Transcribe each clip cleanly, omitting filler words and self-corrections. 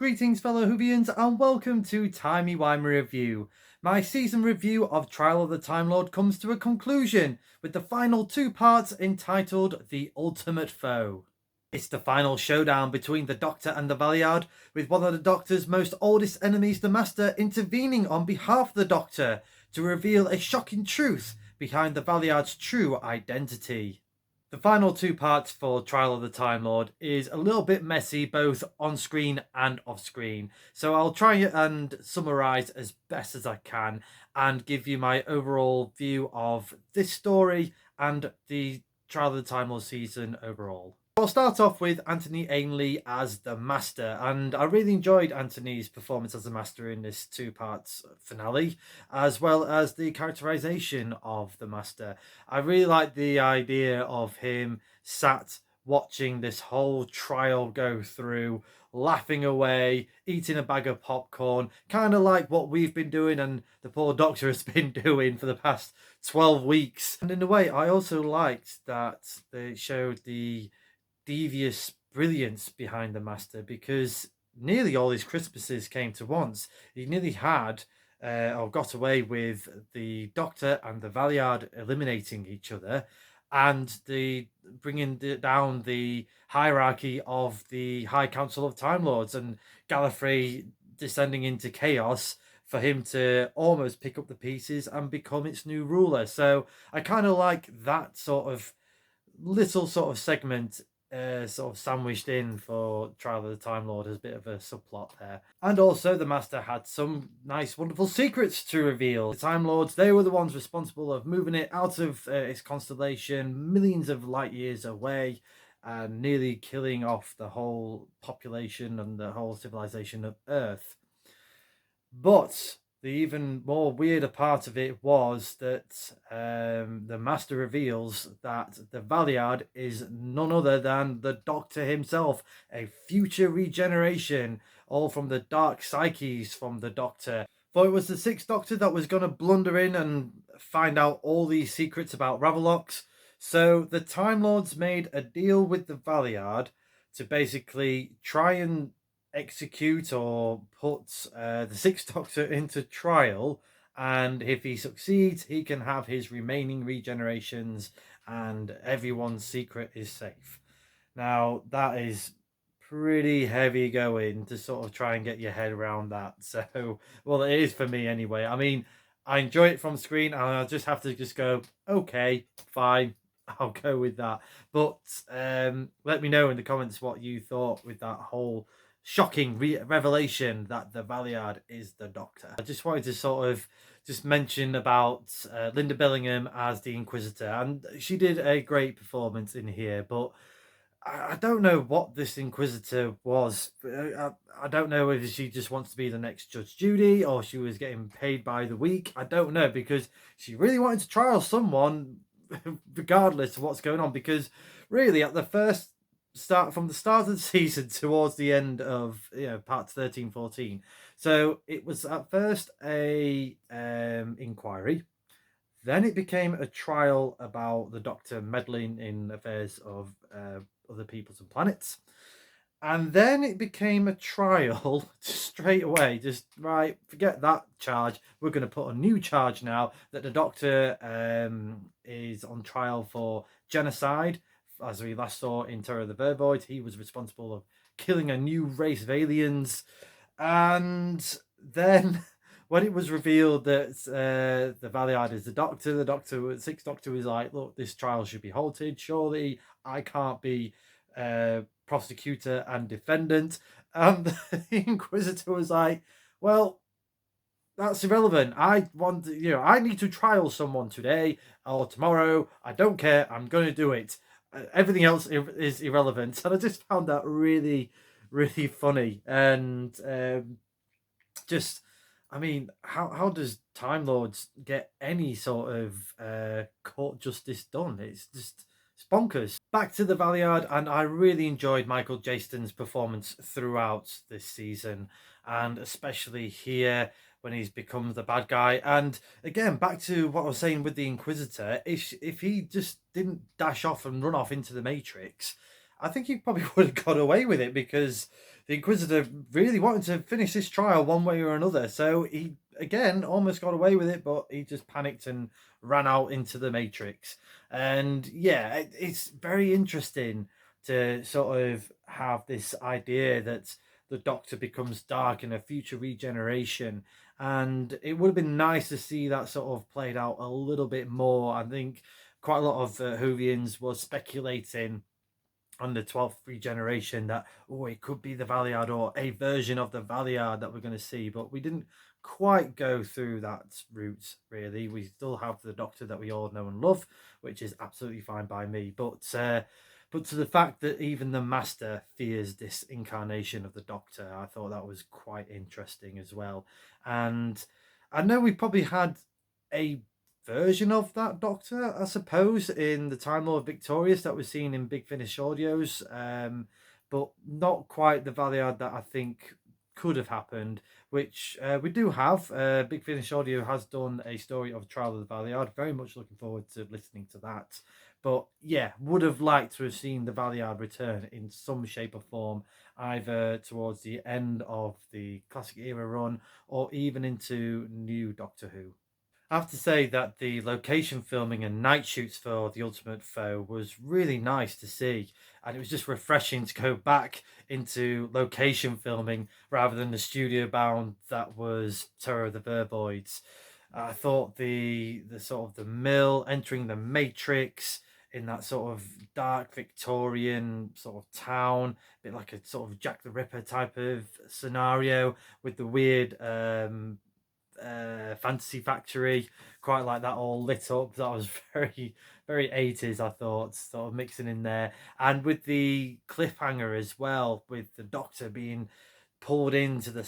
Greetings fellow Whovians and welcome to Timey Wimey Review. My season review of Trial of the Time Lord comes to a conclusion with the final two parts entitled The Ultimate Foe. It's the final showdown between the Doctor and the Valeyard, with one of the Doctor's most oldest enemies, the Master, intervening on behalf of the Doctor to reveal a shocking truth behind the Valeyard's true identity. The final two parts for Trial of the Time Lord is a little bit messy, both on screen and off screen. So I'll try and summarize as best as I can and give you my overall view of this story and the Trial of the Time Lord season overall. I'll start off with Anthony Ainley as the Master, and I really enjoyed Anthony's performance as the Master in this two parts finale, as well as the characterization of the Master. I really like the idea of him sat watching this whole trial go through, laughing away, eating a bag of popcorn, kind of like what we've been doing and the poor Doctor has been doing for the past 12 weeks. And in a way, I also liked that they showed the devious brilliance behind the Master, because nearly all his Christmases came to once. He nearly had or got away with the Doctor and the Valeyard eliminating each other, and the bringing down the hierarchy of the High Council of Time Lords, and Gallifrey descending into chaos for him to almost pick up the pieces and become its new ruler. So I kind of like that sort of little sort of segment sort of sandwiched in for Trial of the Time Lord as a bit of a subplot there. And also the Master had some nice wonderful secrets to reveal. The Time Lords, they were the ones responsible of moving it out of its constellation millions of light years away and nearly killing off the whole population and the whole civilization of Earth. But the even more weirder part of it was that the Master reveals that the Valeyard is none other than the Doctor himself, a future regeneration, all from the dark psyches from the Doctor. For it was the Sixth Doctor that was going to blunder in and find out all these secrets about Ravelox. So the Time Lords made a deal with the Valeyard to basically try and execute or put the Sixth Doctor into trial, and if he succeeds, he can have his remaining regenerations and everyone's secret is safe. Now that is pretty heavy going to sort of try and get your head around that. So, well, it is for me anyway. I mean, I enjoy it from screen and I'll just have to just go, okay, fine, I'll go with that. But let me know in the comments what you thought with that whole shocking revelation that the Valeyard is the Doctor. I just wanted to sort of just mention about Linda Billingham as the Inquisitor, and she did a great performance in here, but I don't know what this Inquisitor was. I don't know if she just wants to be the next Judge Judy or she was getting paid by the week. I don't know, because she really wanted to trial someone regardless of what's going on, because really at the first from the start of the season towards the end of parts 13, 14. So it was at first a inquiry, then it became a trial about the Doctor meddling in affairs of other peoples and planets, and then it became a trial straight away. Just right, forget that charge. We're going to put a new charge now that the Doctor is on trial for genocide. As we last saw in Terror of the Vervoid, he was responsible of killing a new race of aliens. And then when it was revealed that the Valeyard is the Sixth Doctor was like, look, this trial should be halted. Surely I can't be prosecutor and defendant. And the Inquisitor was like, well, that's irrelevant. I need to trial someone today or tomorrow. I don't care. I'm going to do it. Everything else is irrelevant. And I just found that really, really funny. And just, I mean, how does Time Lords get any sort of court justice done? It's just, it's bonkers. Back to the Valeyard, and I really enjoyed Michael Jaston's performance throughout this season, and especially here when he's become the bad guy. And again, back to what I was saying with the Inquisitor, if he just didn't dash off and run off into the Matrix, I think he probably would have got away with it because the Inquisitor really wanted to finish this trial one way or another. So he, again, almost got away with it, but he just panicked and ran out into the Matrix. And yeah, it's very interesting to sort of have this idea that the Doctor becomes dark in a future regeneration. And it would have been nice to see that sort of played out a little bit more. I think quite a lot of Whovians was speculating on the 12th regeneration that, oh, it could be the Valiard or a version of the Valiard that we're going to see, but we didn't quite go through that route, really. We still have the Doctor that we all know and love, which is absolutely fine by me, but to the fact that even the Master fears this incarnation of the Doctor, I thought that was quite interesting as well. And I know we probably had a version of that Doctor, I suppose, in the Time Lord Victorious that we're seeing in Big Finish audios, but not quite the Valiard that I think could have happened, which we do have. Big Finish audio has done a story of Trial of the Valiard. Very much looking forward to listening to that. But yeah, would have liked to have seen the Valiard return in some shape or form, either towards the end of the classic era run or even into new Doctor Who. I have to say that the location filming and night shoots for The Ultimate Foe was really nice to see. And it was just refreshing to go back into location filming rather than the studio bound that was Terror of the Verboids. I thought the sort of the mill entering the Matrix in that sort of dark Victorian sort of town, a bit like a sort of Jack the Ripper type of scenario with the weird fantasy factory, quite like that, all lit up. That was very 80s, I thought, sort of mixing in there. And with the cliffhanger as well, with the Doctor being pulled into the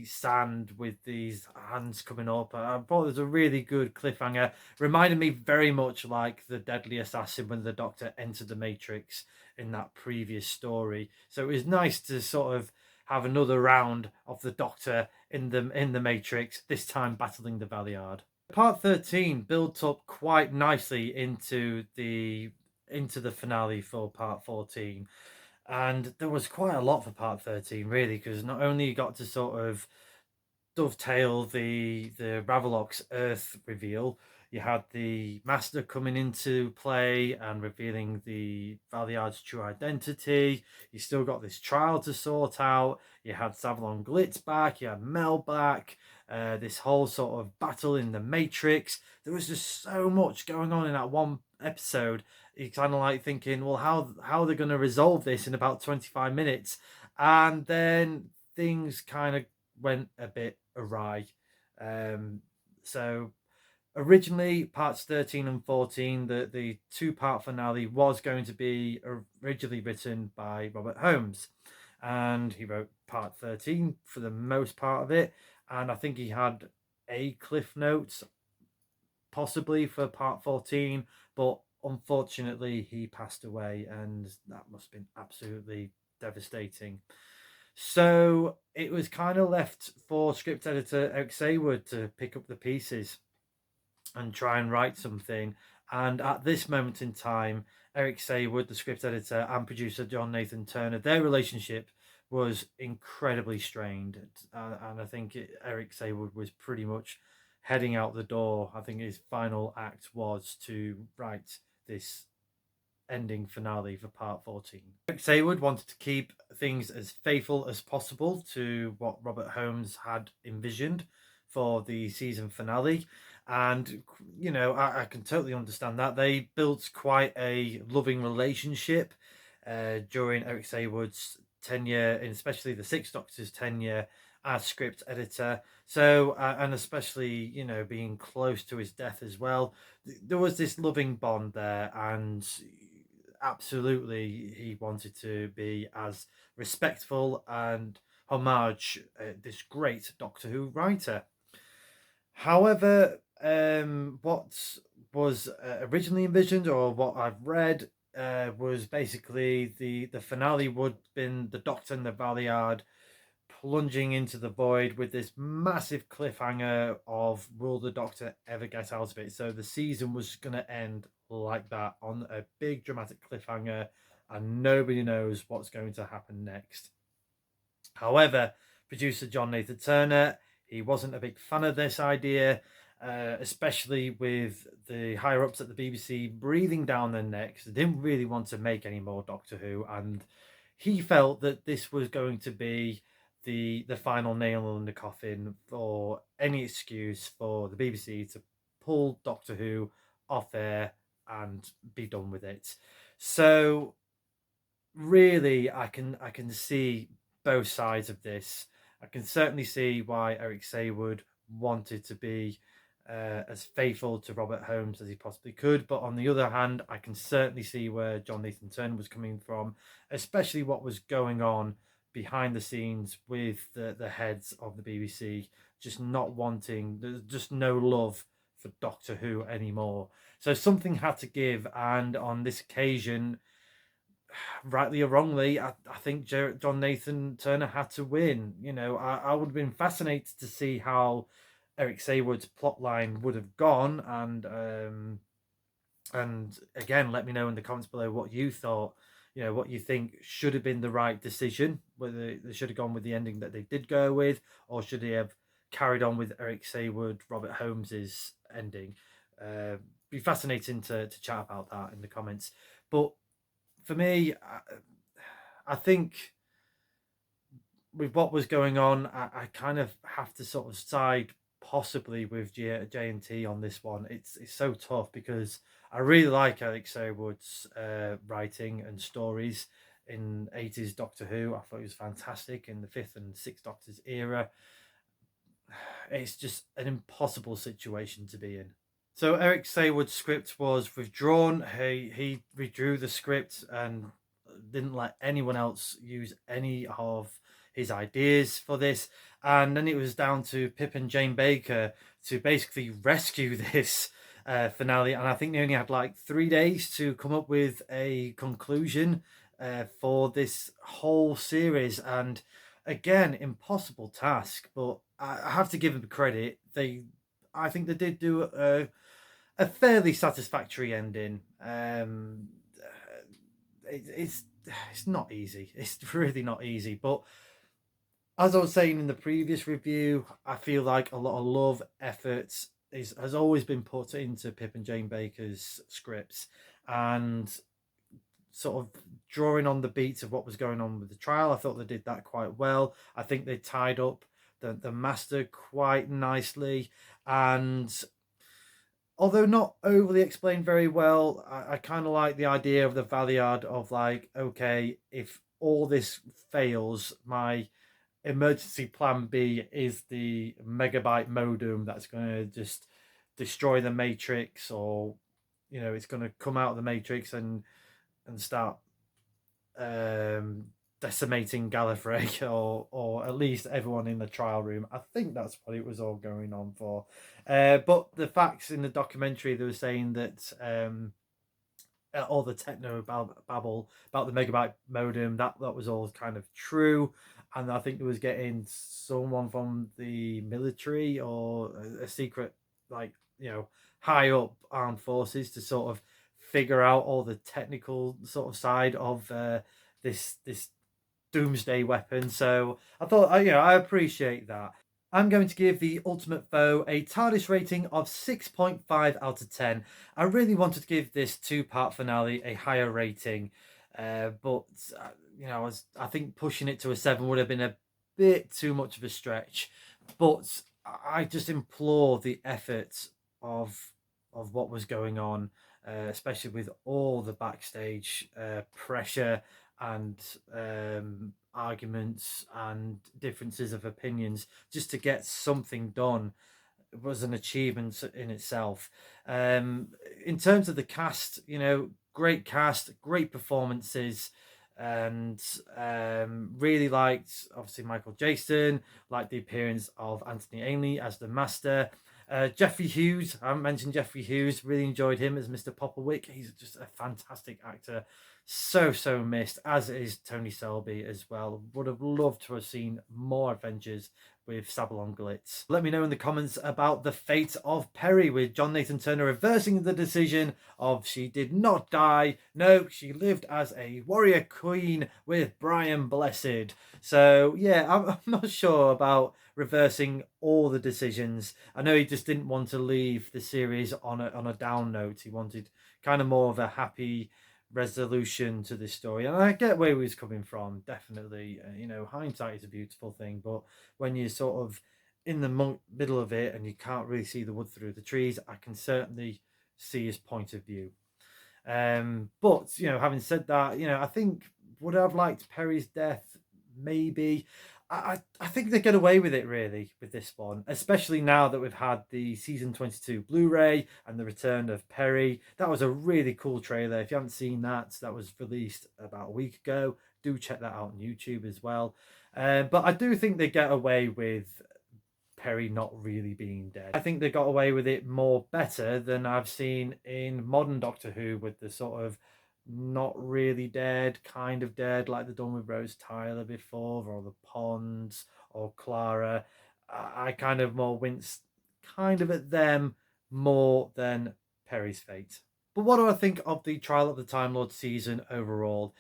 sand with these hands coming up, I thought it was a really good cliffhanger. Reminded me very much like the Deadly Assassin when the Doctor entered the Matrix in that previous story. So it was nice to sort of have another round of the Doctor in the Matrix, this time battling the Valiard. Part 13 built up quite nicely into the finale for part 14. And there was quite a lot for part 13, really, because not only you got to sort of dovetail the Ravelock's Earth reveal. You had the Master coming into play and revealing the Valiard's true identity. You still got this trial to sort out. You had Savalon Glitz back. You had Mel back. This whole sort of battle in the Matrix. There was just so much going on in that one episode. You're kind of like thinking, well, how are they going to resolve this in about 25 minutes? And then things kind of went a bit awry. So originally, parts 13 and 14, the two-part finale was going to be originally written by Robert Holmes. And he wrote part 13 for the most part of it. And I think he had a cliff notes possibly for part 14, but unfortunately he passed away, and that must have been absolutely devastating. So it was kind of left for script editor Eric Saywood to pick up the pieces and try and write something. And at this moment in time, Eric Saywood, the script editor, and producer John Nathan Turner, their relationship was incredibly strained. And I think Eric Saywood was pretty much heading out the door. I think his final act was to write this ending finale for part 14. Eric Saywood wanted to keep things as faithful as possible to what Robert Holmes had envisioned for the season finale. And, you know, I can totally understand that. They built quite a loving relationship during Eric Saywood's tenure, and especially the Sixth Doctor's tenure as script editor. So, and especially, you know, being close to his death as well, there was this loving bond there, and absolutely he wanted to be as respectful and homage this great Doctor Who writer. However, what was originally envisioned, or what I've read, was basically the finale would have been the Doctor and the Valiard plunging into the void with this massive cliffhanger of will the Doctor ever get out of it? So the season was going to end like that, on a big dramatic cliffhanger, and nobody knows what's going to happen next. However, producer John Nathan Turner, he wasn't a big fan of this idea, especially with the higher ups at the BBC breathing down their necks. They didn't really want to make any more Doctor Who, and he felt that this was going to be the final nail in the coffin for any excuse for the BBC to pull Doctor Who off air and be done with it. So really, I can see both sides of this. I can certainly see why Eric Saywood wanted to be as faithful to Robert Holmes as he possibly could, but on the other hand, I can certainly see where John Nathan Turner was coming from, especially what was going on behind the scenes with the heads of the BBC, just not wanting, there's just no love for Doctor Who anymore. So something had to give, and on this occasion, rightly or wrongly, I think John Nathan Turner had to win. You know, I would have been fascinated to see how Eric Saywood's plotline would have gone, and again, let me know in the comments below what you thought. You know, what you think should have been the right decision, whether they should have gone with the ending that they did go with, or should they have carried on with Eric Saywood, Robert Holmes's ending. Be fascinating to chat about that in the comments. But for me, I think with what was going on, I kind of have to sort of side possibly with J&T on this one. It's so tough because I really like Alex Sherwood's writing and stories in 80s Doctor Who. I thought he was fantastic in the 5th and 6th Doctor's era. It's just an impossible situation to be in. So Eric Saywood's script was withdrawn. He withdrew the script and didn't let anyone else use any of his ideas for this. And then it was down to Pip and Jane Baker to basically rescue this finale. And I think they only had like 3 days to come up with a conclusion for this whole series. And again, impossible task, but I have to give them credit. I think they did do a fairly satisfactory ending. It's not easy. It's really not easy. But as I was saying in the previous review, I feel like a lot of love, effort has always been put into Pip and Jane Baker's scripts, and sort of drawing on the beats of what was going on with the trial. I thought they did that quite well. I think they tied up the master quite nicely, and although not overly explained very well, I kind of like the idea of the Valiard of like, okay, if all this fails, my emergency plan B is the megabyte modem that's going to just destroy the matrix, or you know, it's going to come out of the matrix and start decimating Gallifrey, or at least everyone in the trial room. I think that's what it was all going on for. But the facts in the documentary, they were saying that all the techno babble about the megabyte modem, that was all kind of true. And I think it was getting someone from the military or a secret, like, you know, high up armed forces to sort of figure out all the technical sort of side of this doomsday weapon. So I thought, you know, I appreciate that. I'm going to give The Ultimate Foe a TARDIS rating of 6.5 out of 10. I really wanted to give this two-part finale a higher rating, but you know, I think pushing it to a 7 would have been a bit too much of a stretch. But I just implore the effort of what was going on, especially with all the backstage pressure and arguments and differences of opinions, just to get something done was an achievement in itself. In terms of the cast, you know, great cast, great performances, and really liked obviously Michael Jason, liked the appearance of Anthony Ainley as the Master. Jeffrey Hughes, I haven't mentioned Jeffrey Hughes, really enjoyed him as Mr. Popperwick. He's just a fantastic actor. So missed, as is Tony Selby as well. Would have loved to have seen more adventures with Sabalon Glitz. Let me know in the comments about the fate of Perry, with John Nathan Turner reversing the decision of she did not die. No, she lived as a warrior queen with Brian Blessed. So yeah, I'm not sure about reversing all the decisions. I know he just didn't want to leave the series on a down note. He wanted kind of more of a happy resolution to this story, and I get where he was coming from. Definitely, hindsight is a beautiful thing, but when you're sort of in the middle of it and you can't really see the wood through the trees, I can certainly see his point of view. But having said that, I think, would I have liked Perry's death? Maybe. I think they get away with it really with this one, especially now that we've had the season 22 Blu-ray and the return of Perry. That was a really cool trailer. If you haven't seen that, that was released about a week ago. Do check that out on YouTube as well. But I do think they get away with Perry not really being dead. I think they got away with it more better than I've seen in modern Doctor Who, with the sort of not really dead, kind of dead, like they've done with Rose Tyler before, or the Ponds, or Clara. I kind of more winced kind of at them more than Perry's fate. But what do I think of the Trial of the Time Lord season overall?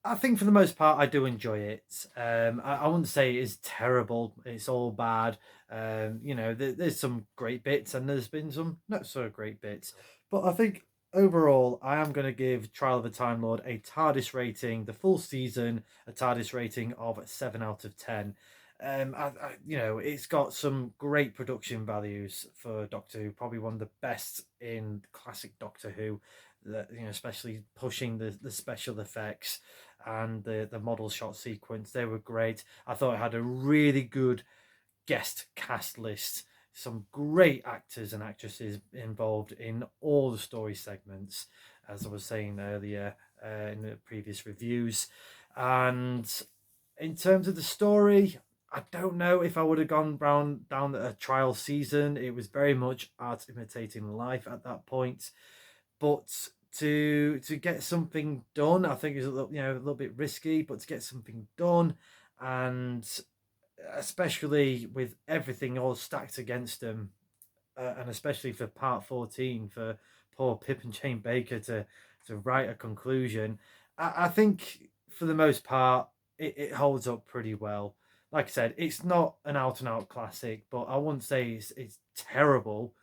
I think for the most part, I do enjoy it. I wouldn't say it's terrible. It's all bad. There's some great bits and there's been some not so great bits. But I think overall, I am going to give Trial of the Time Lord a TARDIS rating, the full season, a TARDIS rating of 7 out of 10. It's got some great production values for Doctor Who, probably one of the best in classic Doctor Who. That, especially pushing the special effects and the model shot sequence, they were great. I thought it had a really good guest cast list, some great actors and actresses involved in all the story segments, as I was saying earlier in the previous reviews. And in terms of the story, I don't know if I would have gone down a trial season. It was very much art imitating life at that point, but to get something done, I think is a little bit risky, but to get something done, and especially with everything all stacked against them, and especially for part 14 for poor Pip and Jane Baker to write a conclusion, I think for the most part it holds up pretty well. Like I said, it's not an out and out classic, but I wouldn't say it's terrible.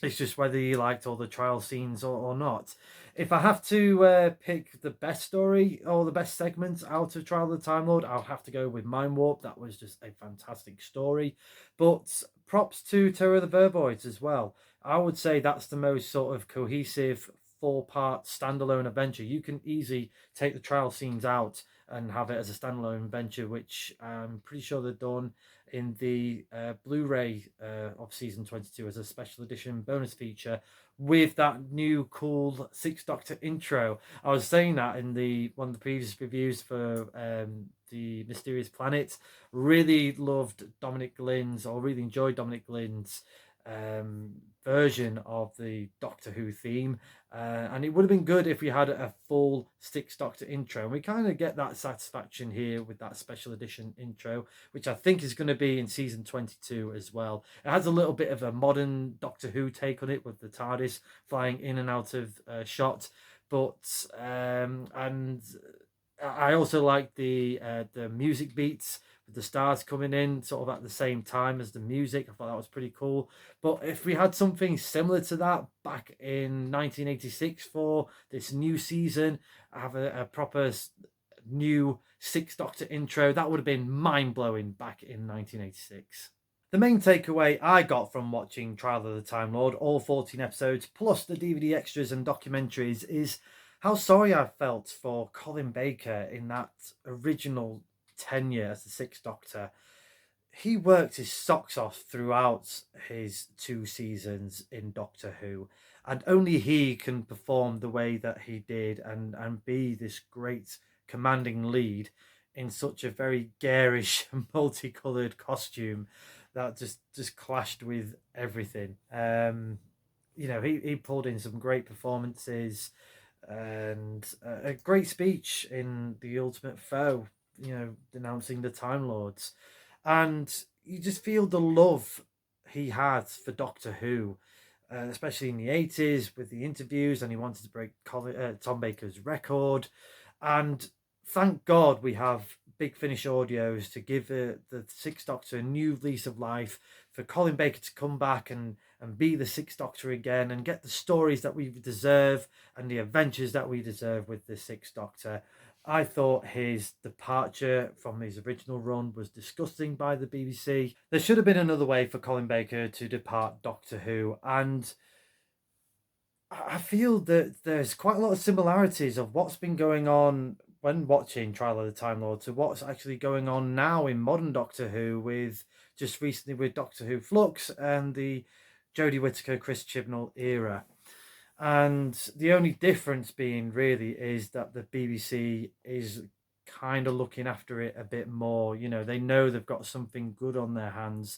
It's just whether you liked all the trial scenes or not. If I have to pick the best story or the best segment out of Trial of the Time Lord, I'll have to go with Mind Warp. That was just a fantastic story. But props to Terror of the Vervoids as well. I would say that's the most sort of cohesive 4-part standalone adventure. You can easily take the trial scenes out and have it as a standalone adventure, which I'm pretty sure they've done in the Blu-ray of season 22 as a special edition bonus feature with that new cool Sixth Doctor intro. I was saying that in one of the previous reviews for the Mysterious Planet. Really loved Dominic Glynn's, or really enjoyed Dominic Glynn's version of the Doctor Who theme, and it would have been good if we had a full Sixth Doctor intro, and we kind of get that satisfaction here with that special edition intro, which I think is going to be in season 22 as well. It has a little bit of a modern Doctor Who take on it, with the TARDIS flying in and out of shot, but and I also like the music beats with the stars coming in sort of at the same time as the music. I thought that was pretty cool. But if we had something similar to that back in 1986 for this new season, have a proper new Sixth Doctor intro, that would have been mind-blowing back in 1986. The main takeaway I got from watching Trial of the Time Lord, all 14 episodes, plus the DVD extras and documentaries, is how sorry I felt for Colin Baker in that original tenure as the Sixth Doctor. He worked his socks off throughout his 2 seasons in Doctor Who, and only he can perform the way that he did and be this great commanding lead in such a very garish, multicolored costume that just clashed with everything. He pulled in some great performances. and a great speech in The Ultimate Foe, you know, denouncing the Time Lords. And you just feel the love he had for Doctor Who, especially in the 80s with the interviews, and he wanted to break Tom Baker's record. And thank God we have Big Finish audios to give the Sixth Doctor a new lease of life, for Colin Baker to come back and be the Sixth Doctor again and get the stories that we deserve and the adventures that we deserve with the Sixth Doctor. I thought his departure from his original run was disgusting by the BBC. There should have been another way for Colin Baker to depart Doctor Who, and I feel that there's quite a lot of similarities of what's been going on when watching Trial of the Time Lord to what's actually going on now in modern Doctor Who, with just recently with Doctor Who Flux and the Jodie Whittaker, Chris Chibnall era. And the only difference being really is that the BBC is kind of looking after it a bit more. You know, they know they've got something good on their hands.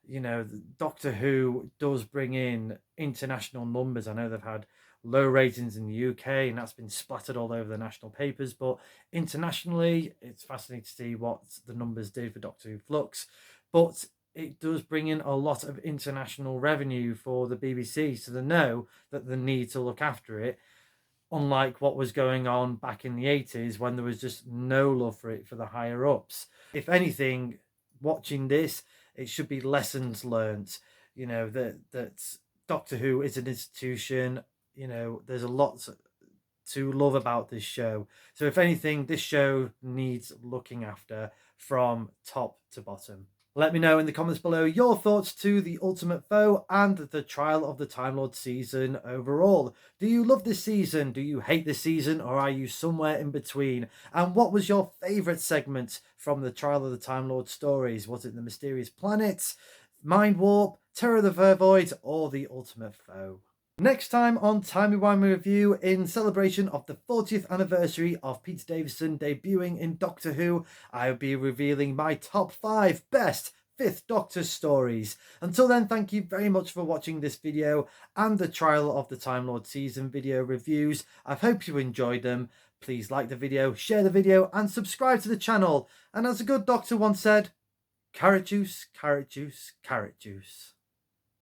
You know, Doctor Who does bring in international numbers. I know they've had low ratings in the UK, and that's been splattered all over the national papers. But internationally, it's fascinating to see what the numbers did for Doctor Who Flux. But it does bring in a lot of international revenue for the BBC, so they know that they need to look after it, unlike what was going on back in the 80s when there was just no love for it for the higher ups. If anything, watching this, it should be lessons learnt, you know, that Doctor Who is an institution. You know, there's a lot to love about this show. So if anything, this show needs looking after from top to bottom. Let me know in the comments below your thoughts to The Ultimate Foe and the Trial of the Time Lord season overall. Do you love this season? Do you hate this season? Or are you somewhere in between? And what was your favourite segment from the Trial of the Time Lord stories? Was it the Mysterious Planets, Mind Warp, Terror of the Vervoid, or The Ultimate Foe? Next time on Timey Wimey Review, in celebration of the 40th anniversary of Peter Davison debuting in Doctor Who, I'll be revealing my top 5 best 5th Doctor stories. Until then, thank you very much for watching this video and the Trial of the Time Lord season video reviews. I hope you enjoyed them. Please like the video, share the video, and subscribe to the channel. And as a good doctor once said, carrot juice, carrot juice, carrot juice.